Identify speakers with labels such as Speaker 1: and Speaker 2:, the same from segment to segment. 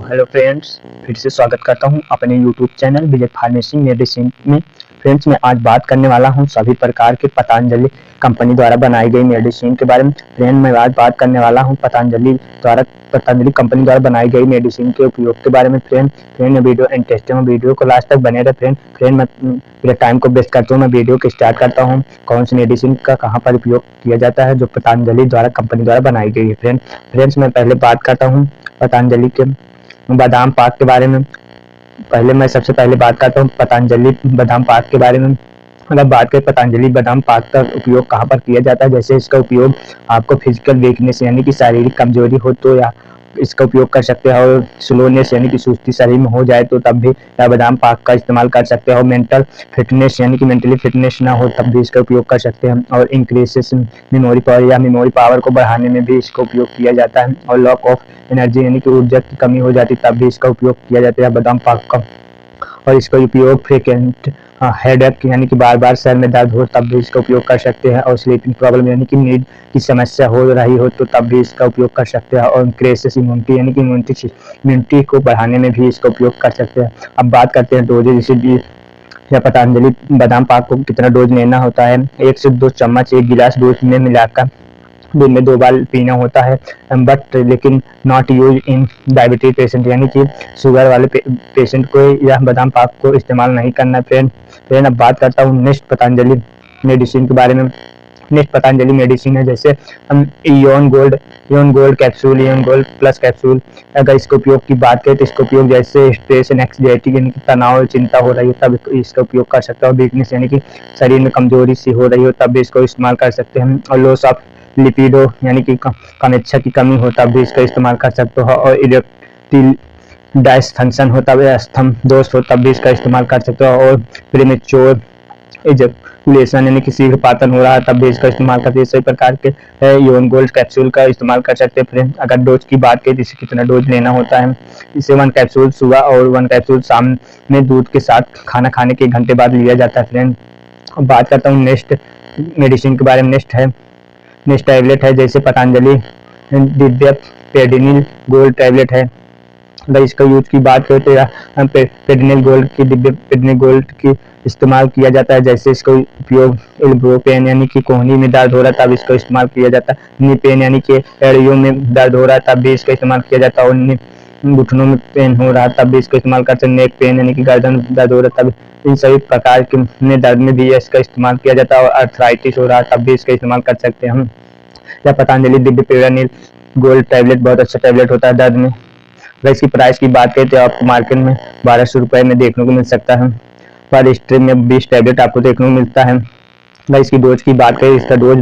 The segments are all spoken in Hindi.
Speaker 1: हेलो फ्रेंड्स, फिर से स्वागत करता हूं अपने यूट्यूब चैनल विजय फार्मेसी मेडिसिन में। फ्रेंड्स, मैं आज बात करने वाला हूं सभी प्रकार के पतंजलि कंपनी द्वारा बनाई गई मेडिसिन के बारे में। फ्रेंड, मैं आज बात करने वाला हूं पतंजलि कंपनी द्वारा बनाई गई मेडिसिन के उपयोग के बारे में। फ्रेंड, ये वीडियो इंटरेस्टिंग है, वीडियो को लास्ट तक बने रहे। फ्रेंड, मैं मेरे टाइम को वेस्ट करता हूँ, मैं वीडियो को स्टार्ट करता हूँ। कौन सी मेडिसिन का कहाँ पर उपयोग किया जाता है जो पतंजलि द्वारा कंपनी द्वारा बनाई गई है। फ्रेंड्स, मैं पहले बात करता हूँ पतंजलि के बादाम पाक के बारे में। मैं सबसे पहले बात करता हूँ पतंजलि बादाम पाक के बारे में। अगर बात करें पतंजलि बादाम पाक का उपयोग कहाँ पर किया जाता है, जैसे इसका उपयोग आपको फिजिकल वीकनेस यानी कि शारीरिक कमजोरी हो तो या इसका उपयोग कर सकते हैं, और स्लोनेस यानी कि सुस्ती शरीर में हो जाए तो तब भी बादाम पाक का इस्तेमाल कर सकते हैं, और मेंटल फिटनेस यानी कि मेंटली फिटनेस ना हो तब भी इसका उपयोग कर सकते हैं, और इंक्रीजेस मेमोरी पावर या मेमोरी पावर को बढ़ाने में भी इसका उपयोग किया जाता है, और लॉक ऑफ एनर्जी यानी कि ऊर्जा की कमी हो जाती तब भी इसका उपयोग किया जाता है बादाम पाक का। और इसका उपयोग फ्रिक्वेंट हेडेक यानी कि बार बार सर में दर्द हो तब भी इसका उपयोग कर सकते हैं, और स्लीपिंग प्रॉब्लम यानी कि नींद की समस्या हो रही हो तो तब भी इसका उपयोग कर सकते हैं, और इंक्रीजेस इम्यूनिटी यानी कि इम्यूनिटी को बढ़ाने में भी इसका उपयोग कर सकते हैं। अब बात करते हैं डोजेज या पतंजलि बादाम पाक को कितना डोज लेना होता है। 1 से 2 चम्मच 1 गिलास दूध में मिलाकर दिन में 2 बार पीना होता है, बट लेकिन not use in diabetes patient यानी कि शुगर वाले पेशेंट को यह बादाम पाक को इस्तेमाल नहीं करना। फ्रेंड, अब बात करता हूँ नेक्स्ट पतंजलि मेडिसिन के बारे में। नेक्स्ट पतंजलि मेडिसिन है जैसे हम Eoin gold capsule, Eoin gold plus capsule. अगर इसके उपयोग की बात करें तो इसका उपयोग जैसे स्ट्रेस एंड एंग्जाइटी यानी कि तनाव चिंता हो रही हो तब इसका उपयोग कर सकते हो, वीकनेस यानी कि शरीर में कमजोरी सी हो रही हो तब भी इसको इस्तेमाल कर सकते हैं, और लॉस ऑफ लिपिडो यानी कि कामेच्छा की कमी हो तब भी इसका इस्तेमाल कर सकते हो, और इरेक्टिल डायसफंक्शन हो तब स्तंभ दोष हो तब भी इसका इस्तेमाल कर सकते हो, और प्रीमेच्योर एजैकुलेशन यानी कि शीघ्रपातन हो रहा है तब भी इसका इस्तेमाल करते हैं। इसी प्रकार के इयोन गोल्ड कैप्सूल का इस्तेमाल कर सकते हैं। फ्रेंड, अगर डोज की बात करें तो इसे कितना डोज लेना होता है, इसे 1 कैप्सूल सुबह और 1 कैप्सूल शाम में दूध के साथ खाना खाने के 1 घंटे बाद लिया जाता है। फ्रेंड, अब बात करता हूँ नेक्स्ट मेडिसिन के बारे में। नेक्स्ट टैबलेट है जैसे पतंजलि दिव्य पेडिनिल गोल्ड टैबलेट है। अगर इसका यूज की बात करें तो पेडिनिल गोल्ड की दिव्य पेडिनिल गोल्ड की इस्तेमाल किया जाता है, जैसे इसका उपयोग एल्बो पेन यानी कि कोहनी में दर्द हो रहा है तब इसका इस्तेमाल किया जाता है, नी पेन यानी कि एड़ियों में दर्द हो रहा है तब भी इसका इस्तेमाल किया जाता है, और घुटनों में पेन हो रहा है तब भी इसका इस्तेमाल करते हैं, नेक पेन यानी कि गर्दन में दर्द हो रहा है तब इन सभी प्रकार के दर्द में भी इसका इस्तेमाल किया जाता है, और अर्थराइटिस हो रहा है तब भी इसका इस्तेमाल कर सकते हैं हम। या पतंजलि दिव्य पेडिनिल गोल्ड टैबलेट बहुत अच्छा टैबलेट होता है दर्द में। अगर इसकी प्राइस की बात करें तो आपको मार्केट में 1200 रुपए में देखने को मिल सकता है, पर स्ट्रिप में 20 टैबलेट आपको देखने को मिलता है। अगर इसकी डोज की बात करें, इसका डोज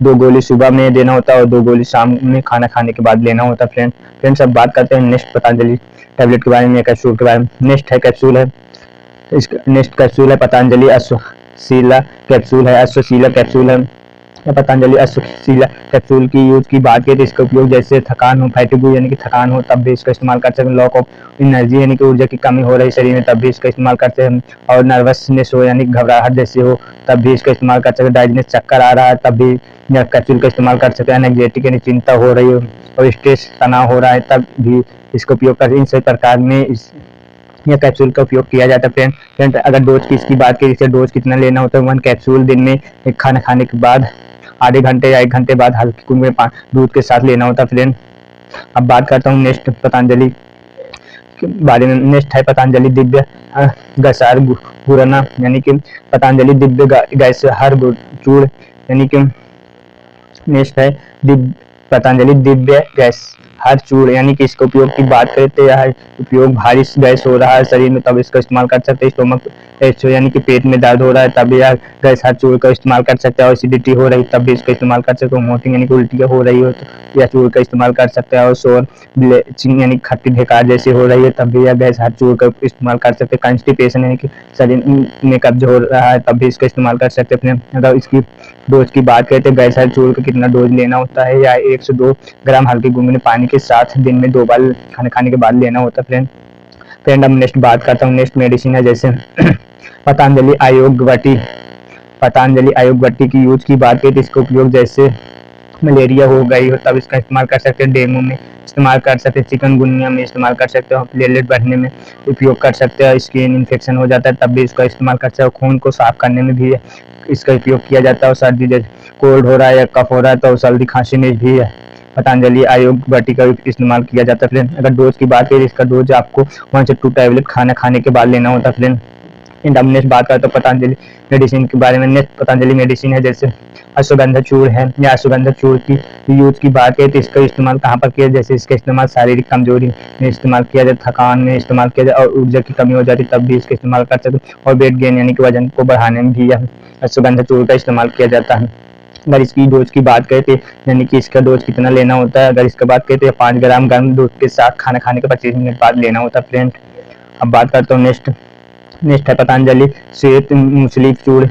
Speaker 1: दो गोली सुबह में देना होता है और 2 गोली शाम में खाना खाने के बाद लेना होता है। फ्रेंड्स, अब बात करते हैं नेक्स्ट पतंजलि टैबलेट के बारे में, कैप्सूल के बारे में। नेक्स्ट कैप्सूल है पतंजलि अश्वशीला कैप्सूल है। पतंजलि अश्वशीला कैप्सूल की यूज की बात करें तो इसका उपयोग जैसे थकान हो, फैटिगू यानी कि थकान हो तब भी इसका इस्तेमाल कर सकते हैं, लॉक ऑफ एनर्जी यानी कि ऊर्जा की कमी हो रही शरीर में तब भी इसका इस्तेमाल करते हैं, और नर्वसनेस हो यानी घबराहट जैसे हो तब भी इसका इस्तेमाल कर सकते हैं, डाइजेस्ट चक्कर आ रहा है तब भी यह कैप्सूल का इस्तेमाल कर सकते हैं, एंग्जाइटी यानी चिंता हो रही हो और स्ट्रेस तनाव हो रहा है तब भी इसका उपयोग करते हैं। इन सभी प्रकार में यह कैप्सूल का उपयोग किया जाता है। फ्रेंड, अगर डोज की इसकी बात करें, इसे डोज कितना लेना होता है, 1 कैप्सूल दिन में खाना खाने के बाद आधे घंटे या 1 घंटे बाद हल्के कुंभे दूध के साथ लेना होता है। फ्रेंड, अब बात करता हूँ नेक्स्ट पतंजलि के बारे में। नेक्स्ट है पतंजलि दिव्य गैसहर गुरना यानी कि पतंजलि दिव्य गैसहर चूर्ण यानी कि नेक्स्ट है पतंजलि दिव्य गैस हर चूर्ण यानी कि इसका उपयोग की बात करें तो यह उपयोग भारी गैस हो रहा है शरीर में तब इसका इस्तेमाल कर सकते हैं, स्टोमक यानी कि पेट में दर्द हो रहा है तब यह गैस हर चूर्ण का इस्तेमाल कर सकते हैं, और एसिडिटी हो रही तब भी इसका इस्तेमाल कर सकते हैं, वोमिटिंग यानी कि उल्टियाँ हो रही हो तो यह चूर्ण का इस्तेमाल कर सकते हैं, और शोर ब्लीचिंग यानी खट्टी ढेकार जैसे हो रही है तब भी यह गैस हर चूर्ण का इस्तेमाल कर सकते हैं, कॉन्स्टिपेशन यानी कि शरीर में कब्ज हो रहा है तब भी इसका इस्तेमाल कर सकते हैं। अगर इसकी डोज की बात करें तो गैस हर चूर्ण का कितना डोज लेना होता है, या 1 से 2 ग्राम हल्के गुनगुने पानी के साथ दिन में 2 बार खाना खाने के बाद लेना होता है। फ्रेंड, अब नेक्स्ट बात करता हूँ नेक्स्ट मेडिसिन है जैसे पतंजलि आयुर्वेदी की यूज की बात करें तो इसका उपयोग जैसे मलेरिया हो गई हो तब इसका इस्तेमाल कर सकते हैं, डेंगू में इस्तेमाल कर सकते हैं, चिकनगुनिया में इस्तेमाल कर सकते हो, प्लेटलेट बढ़ने में उपयोग कर सकते हो, स्किन इन्फेक्शन हो जाता है तब भी इसका इस्तेमाल कर सकते हो, खून को साफ करने में भी इसका उपयोग किया जाता है, और सर्दी जैसे कोल्ड हो रहा है या कफ हो रहा है तो सर्दी खांसी में भी पतंजलि आयुर्वेदिक का इस्तेमाल किया जाता है फ्रेंड। अगर डोज की बात करें, इसका डोज आपको 1 से 2 टैबलेट खाना खाने के बाद लेना होता है फ्रेंड। अब नेक्स्ट बात करते हैं पतंजलि मेडिसिन के बारे में। नेक्स्ट पतंजलि मेडिसिन है जैसे अश्वगंधा चूर्ण है, या अश्वगंधा चूर्ण की यूज की बात करें तो इसका इस्तेमाल कहाँ पर किया, जैसे इसका इस्तेमाल शारीरिक कमजोरी में इस्तेमाल किया जाए, थकान में इस्तेमाल किया जाए, और ऊर्जा की कमी हो जाती तब भी इसका इस्तेमाल कर सकते, और वेट गेन यानी कि वजन को बढ़ाने में भी अश्वगंधा चूर्ण का इस्तेमाल किया जाता है। अगर इसकी डोज की बात करें तो यानी कि इसका डोज कितना लेना होता है, अगर इसका बात करें तो 5 ग्राम गर्म दूध के साथ खाना खाने के 25 मिनट बाद लेना होता है फ्रेंड। अब बात करता हूँ नेक्स्ट है पतंजलि श्वेत मूसली चूर्ण।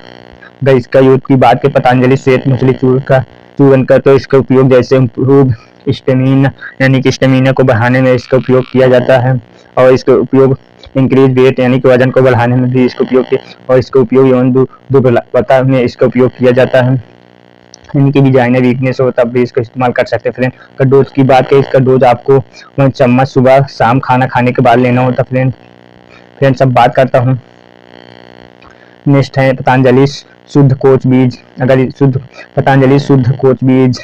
Speaker 1: अगर इसका यूज की बात करें पतंजलि श्वेत मूसली चूर्ण का चूर्ण का, तो इसका उपयोग जैसे इम्प्रूव स्टेमिना यानी कि स्टेमिना को बढ़ाने में इसका उपयोग किया जाता है, और इसका उपयोग इंक्रीज वेट यानी कि वजन को बढ़ाने में भी इसका उपयोग किया, और इसका उपयोग यौन दुर्बलता में इसका उपयोग किया जाता है, यानी कि डिजाइनर वीकनेस हो तब भी इसका इस्तेमाल कर सकते हैं फ्रेंड। अगर डोज की बात करें, इसका डोज आपको 1 चम्मच सुबह शाम खाना खाने के बाद लेना होता फ्रेंड। अब बात करता हूँ नेक्स्ट है पतंजलि शुद्ध कोच बीज। पतंजलि शुद्ध कोच बीज,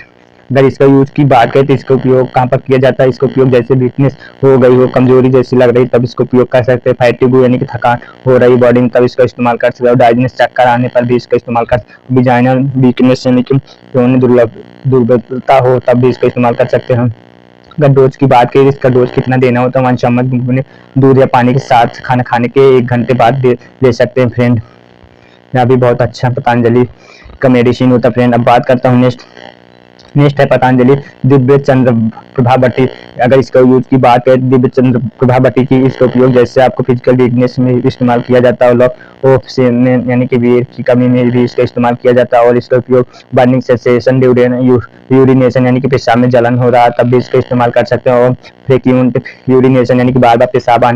Speaker 1: अगर इसका यूज की बात करें तो इसका उपयोग कहाँ पर किया जाता है, इसका उपयोग जैसे वीकनेस हो गई हो, कमजोरी जैसी लग रही तब इसका उपयोग कर सकते हैं, फैटिग यानी कि थकान हो रही बॉडी में तब इसका इस्तेमाल कर सकते हो, डायजेस्ट चक्कर आने पर भी इसका इस्तेमाल कर, डिजाइनर वीकनेस यानी कि दुर्बलता हो तब भी इसका इस्तेमाल कर सकते हैं। अगर डोज की बात करें, इसका डोज कितना देना होता है, 1 चम्मच गुनगुने दूध या पानी के साथ खाना खाने के 1 घंटे बाद ले सकते हैं फ्रेंड। यह भी बहुत अच्छा पतंजलि का मेडिसिन होता है फ्रेंड। अब बात करता हूँ नेक्स्ट है पतंजलि दिव्य चंद्र प्रभा बटी। अगर इसका यूज की बात करें दिव्य चंद्र प्रभा बटी की, इसका उपयोग जैसे आपको फिजिकल वीकनेस में इस्तेमाल किया जाता है, और यानी कि वेट की कमी में भी इसका इस्तेमाल किया जाता है, और इसका उपयोग बर्निंग सेंसेशन यूरिनेशन यानी कि पेशाब में जलन हो रहा है तब भी इसका इस्तेमाल कर सकते हैं, और फ्रीक्वेंट यूरिनेशन यानी कि बार बार पेशाब आ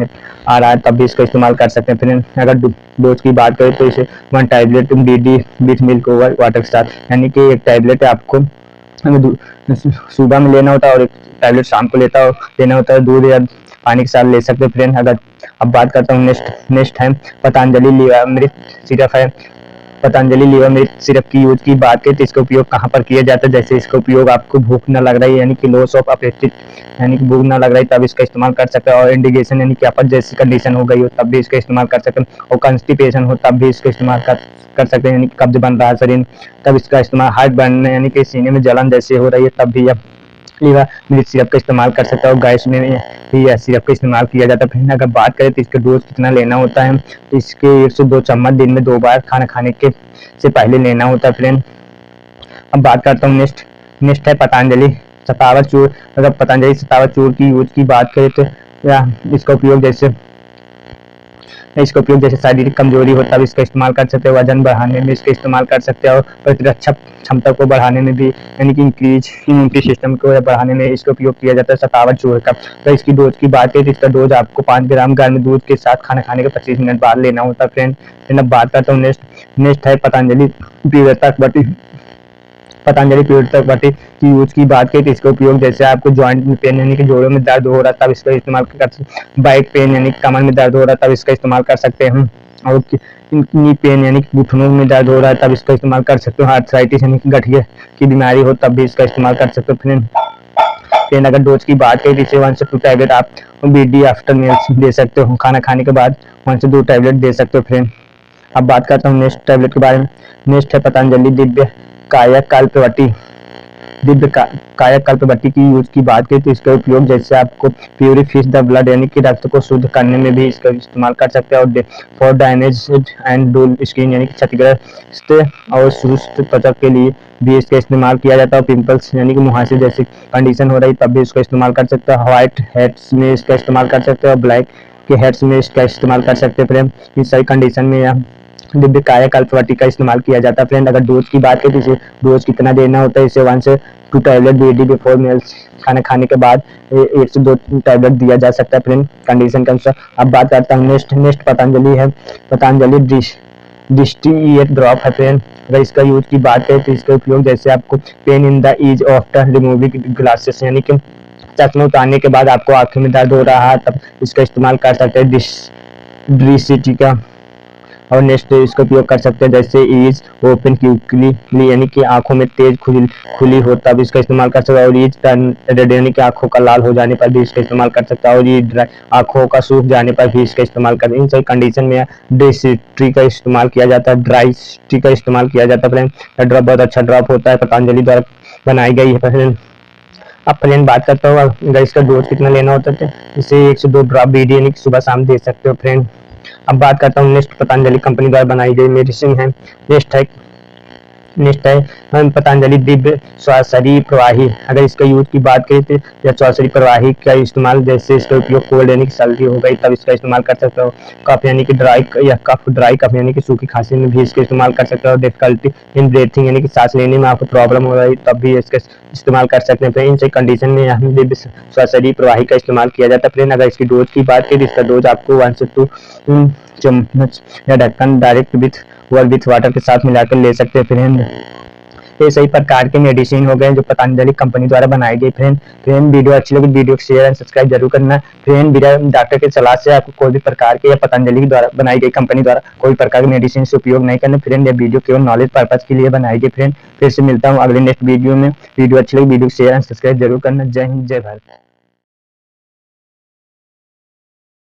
Speaker 1: रहा है तब भी इसका इस्तेमाल कर सकते हैं फ्रेंड। अगर डोज की बात करें तो इसे 1 tablet DD with milk over water के साथ, यानी कि 1 टैबलेट आपको सुबह में लेना होता है और 1 टैबलेट शाम को लेना होता है, दूध या पानी के साथ ले सकते हैं फ्रेंड। अब बात करता हूँ नेक्स्ट है पतंजलि लीवामृत सिरप है। पतंजलि लीवामृत सिरप की यूज की बात करें तो इसका उपयोग कहाँ पर किया जाता है, जैसे इसका उपयोग आपको भूख न लग रही है यानी कि लॉस ऑफ एपेटाइट यानी कि भूख न लग रही तब इसका इस्तेमाल कर सकते हैं, और इंडिगेशन यानी कि अपच जैसी कंडीशन हो गई हो तब भी इसका इस्तेमाल कर सकते हैं, और कॉन्स्टिपेशन हो तब भी इसका इस्तेमाल कर सकते हैं, यानी कि कब्ज बन रहा है शरीर तब इसका इस्तेमाल, हार्ट बनने यानी कि सीने में जलन जैसे हो रही है तब भी लीवामृत सिरप का इस्तेमाल कर सकते हैं, और गैस में भी यह सिरप का इस्तेमाल किया जाता है। फिर अगर बात करें तो इसका डोज कितना लेना होता है, तो इसके 1 से 2 चम्मच दिन में 2 बार खाना खाने के से पहले लेना होता है फ्रेंड। अब बात करता हूँ नेक्स्ट है पतंजलि शतावरी चूर्ण। अगर पतंजलि शतावरी चूर्ण की यूज की बात करें तो इसका उपयोग जैसे शारीरिक कमजोरी हो तब इसका इस्तेमाल कर सकते हैं, वजन बढ़ाने में इसका इस्तेमाल कर सकते हैं, और प्रतिरक्षा क्षमता को बढ़ाने में भी यानी कि इंक्रीज इम्यूनिटी सिस्टम को बढ़ाने में इसका उपयोग किया जाता है शतावरी चूर्ण का। तो इसकी डोज की बात करें तो इसका डोज आपको 5 ग्राम गर्म दूध के साथ खाना खाने के 25 मिनट बाद लेना होता है फ्रेंड। अब बात करता हूँ नेक्स्ट है पतंजलि पीड़ितक बटी की यूज की बात करें तो इसका उपयोग जैसे आपको जॉइंट में पेन यानी कि जोड़ों में दर्द हो रहा तब इसका इस्तेमाल कर, बैक पेन यानी कमर में दर्द हो रहा तब इसका इस्तेमाल कर सकते हैं, और नी पेन यानी कि घुटनों में दर्द हो रहा है तब इसका इस्तेमाल कर सकते हो, आर्थराइटिस यानी कि गठिया की बीमारी हो तब भी इसका इस्तेमाल कर सकते हो फ्रेंड। अगर डोज की बात करें तो इसे 1 से 2 टैबलेट आप BD आफ्टर मील्स दे सकते हो, खाना खाने के बाद 1 से 2 टैबलेट दे सकते हो फ्रेंड। अब बात करता हूँ नेक्स्ट टैबलेट के बारे में। नेक्स्ट है पतंजलि दिव्य कायाकल्पवती की यूज की बात करें तो इसका उपयोग जैसे आपको प्यूरिफाइज द ब्लड यानी कि रक्त को शुद्ध करने में भी इसका इस्तेमाल कर सकते हैं, और फॉर डैमेज्ड एंड डुल स्किन यानी कि क्षतिग्रस्त और सुस्त त्वचा के लिए भी इसका इस्तेमाल किया जाता है, पिंपल्स यानी कि मुहासे जैसी कंडीशन हो रही तब भी इसका इस्तेमाल कर सकते हैं, व्हाइट हेड्स में इसका इस्तेमाल कर सकते हैं, और ब्लैक के हेड्स में इसका इस्तेमाल कर सकते हैं फ्रेंड। इस सारी कंडीशन में यह दिव्य कायाकल्पवती का इस्तेमाल किया जाता है फ्रेंड। अगर डोज की बात करें तो इसे डोज कितना देना होता है, इसे 1 से 2 टैबलेट BD बिफोर मील्स खाना खाने के बाद 1 से 2 टैबलेट दिया जा सकता है फ्रेंड कंडीशन के अनुसार। अब बात करता हूँ नेक्स्ट पतंजलि है पतंजलि डिस्टिएट ड्रॉप है फ्रेंड। अगर इसका यूज की बात करें तो इसका उपयोग जैसे आपको pain in the ease of the removing glasses यानी कि चश्मा उतारने के बाद आपको आंखों में दर्द हो रहा है, तब इसका इस्तेमाल कर सकते हैं ड्रीसिटी का। और नेक्स्ट इसका उपयोग कर सकते हैं जैसे इज ओपन क्यूकली यानी कि आंखों में तेज खुली हो तब इसका इस्तेमाल कर सकते हैं। और इज टर्न रेड यानी कि आंखों का लाल हो जाने पर भी इसका इस्तेमाल कर सकता है। और ये ड्राई आंखों का सूख जाने पर भी इसका इस्तेमाल कर, इन सभी कंडीशन में ड्रीसिटी का इस्तेमाल किया जाता है, ड्राइसिटी का इस्तेमाल किया जाता है। फ्रेंड यह ड्रॉप बहुत अच्छा ड्रॉप होता है, पतंजलि द्वारा बनाई गई है। फ्रेंड अब फ्रेंड बात करता हूँ अगर इसका डोज कितना लेना होता है, इसे 1 से 2 ड्रॉप बीडी यानी कि सुबह शाम दे सकते हो। फ्रेंड अब बात करता हूँ नेक्स्ट पतंजलि कंपनी द्वारा बनाई गई मेडिसिन है। नेक्स्ट है पतंजलि दिव्य श्वासरी प्रवाही। अगर इसका यूज की बात करें तो यह श्वासरी प्रवाही का इस्तेमाल जैसे इसका उपयोग कोल्ड यानी कि सर्दी हो गई तब इसका इस्तेमाल कर सकते हो। कफ यानी कि ड्राई कफ यानी कि सूखी खांसी में भी इसका इस्तेमाल कर सकते हो। डिफिकल्टी इन ब्रीथिंग यानी कि सांस लेने में आपको प्रॉब्लम हो रही तब भी इसका इस्तेमाल कर सकते हैं। इन सभी कंडीशन में यहाँ दिव्य श्वासरी प्रवाही का इस्तेमाल किया जाता है। फ्रेंड अगर इसकी डोज की बात करें, इसका डोज आपको 1 से 2 चम्मच या ढक्कन डायरेक्ट विथ वाटर के साथ मिलाकर ले सकते हैं। फ्रेंड ये सही प्रकार के मेडिसिन हो गए जो पतंजलि कंपनी द्वारा बनाई गई। फ्रेंड वीडियो अच्छी लगी वीडियो को शेयर एंड सब्सक्राइब जरूर करना। फ्रेंड बिना डॉक्टर की सलाह से आपको कोई भी प्रकार के या पतंजलि द्वारा बनाई गई कंपनी द्वारा कोई प्रकार के मेडिसिन से उपयोग नहीं करना। फ्रेंड ये वीडियो केवल नॉलेज पर्पज के लिए बनाई गई। फ्रेंड फिर से मिलता हूँ अगले नेक्स्ट वीडियो में। वीडियो अच्छी लगी वीडियो को शेयर एंड सब्सक्राइब जरूर करना। जय हिंद जय भारत।